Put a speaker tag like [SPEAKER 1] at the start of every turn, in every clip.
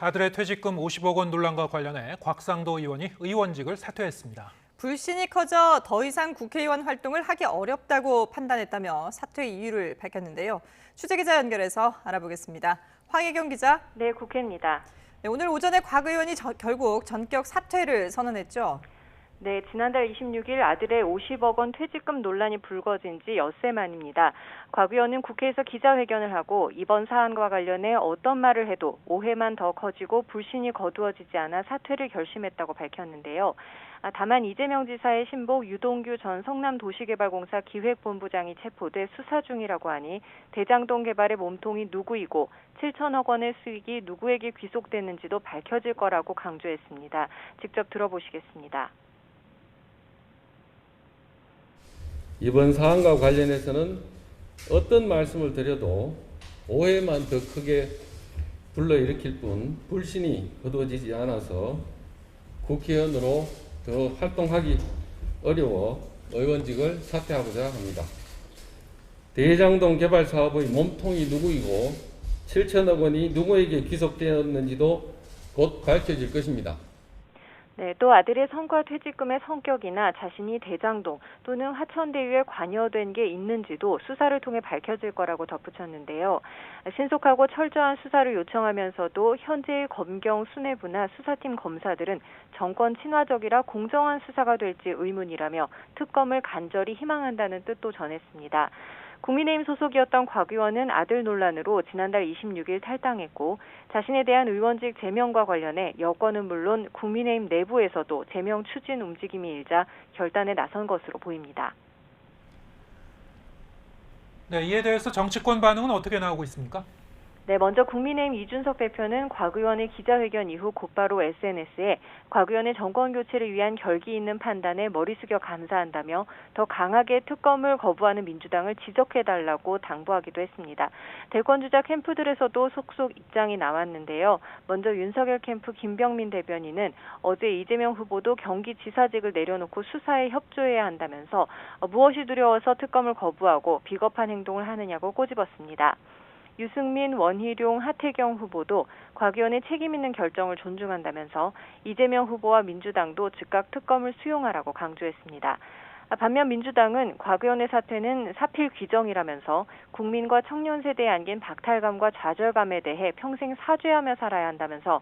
[SPEAKER 1] 아들의 퇴직금 50억 원 논란과 관련해 곽상도 의원이 의원직을 사퇴했습니다.
[SPEAKER 2] 불신이 커져 더 이상 국회의원 활동을 하기 어렵다고 판단했다며 사퇴 이유를 밝혔는데요. 취재기자 연결해서 알아보겠습니다. 황혜경 기자.
[SPEAKER 3] 네, 국회입니다.
[SPEAKER 2] 네, 오늘 오전에 곽 의원이 결국 전격 사퇴를 선언했죠.
[SPEAKER 3] 네, 지난달 26일 아들의 50억 원 퇴직금 논란이 불거진 지 엿새 만입니다. 곽 의원은 국회에서 기자회견을 하고 이번 사안과 관련해 어떤 말을 해도 오해만 더 커지고 불신이 거두어지지 않아 사퇴를 결심했다고 밝혔는데요. 다만 이재명 지사의 신복 유동규 전 성남도시개발공사 기획본부장이 체포돼 수사 중이라고 하니 대장동 개발의 몸통이 누구이고 7천억 원의 수익이 누구에게 귀속됐는지도 밝혀질 거라고 강조했습니다. 직접 들어보시겠습니다.
[SPEAKER 4] 이번 사안과 관련해서는 어떤 말씀을 드려도 오해만 더 크게 불러일으킬 뿐 불신이 거두어지지 않아서 국회의원으로 더 활동하기 어려워 의원직을 사퇴하고자 합니다. 대장동 개발 사업의 몸통이 누구이고 7천억 원이 누구에게 귀속되었는지도 곧 밝혀질 것입니다.
[SPEAKER 3] 네, 또 아들의 성과 퇴직금의 성격이나 자신이 대장동 또는 화천대유에 관여된 게 있는지도 수사를 통해 밝혀질 거라고 덧붙였는데요. 신속하고 철저한 수사를 요청하면서도 현재의 검경 수뇌부나 수사팀 검사들은 정권 친화적이라 공정한 수사가 될지 의문이라며 특검을 간절히 희망한다는 뜻도 전했습니다. 국민의힘 소속이었던 곽 의원은 아들 논란으로 지난달 26일 탈당했고 자신에 대한 의원직 제명과 관련해 여권은 물론 국민의힘 내부에서도 제명 추진 움직임이 일자 결단에 나선 것으로 보입니다.
[SPEAKER 1] 네, 이에 대해서 정치권 반응은 어떻게 나오고 있습니까?
[SPEAKER 3] 네, 먼저 국민의힘 이준석 대표는 곽 의원의 기자회견 이후 곧바로 SNS에 곽 의원의 정권 교체를 위한 결기 있는 판단에 머리 숙여 감사한다며 더 강하게 특검을 거부하는 민주당을 지적해달라고 당부하기도 했습니다. 대권주자 캠프들에서도 속속 입장이 나왔는데요. 먼저 윤석열 캠프 김병민 대변인은 어제 이재명 후보도 경기지사직을 내려놓고 수사에 협조해야 한다면서 무엇이 두려워서 특검을 거부하고 비겁한 행동을 하느냐고 꼬집었습니다. 유승민, 원희룡, 하태경 후보도 곽 의원의 책임 있는 결정을 존중한다면서 이재명 후보와 민주당도 즉각 특검을 수용하라고 강조했습니다. 반면 민주당은 곽 의원의 사퇴는 사필 규정이라면서 국민과 청년 세대에 안긴 박탈감과 좌절감에 대해 평생 사죄하며 살아야 한다면서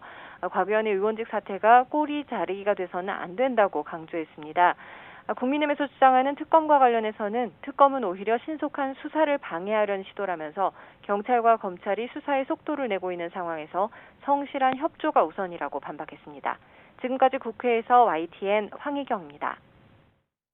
[SPEAKER 3] 곽 의원의 의원직 사퇴가 꼬리 자르기가 돼서는 안 된다고 강조했습니다. 국민의힘에서 주장하는 특검과 관련해서는 특검은 오히려 신속한 수사를 방해하려는 시도라면서 경찰과 검찰이 수사의 속도를 내고 있는 상황에서 성실한 협조가 우선이라고 반박했습니다. 지금까지 국회에서 YTN 황희경입니다.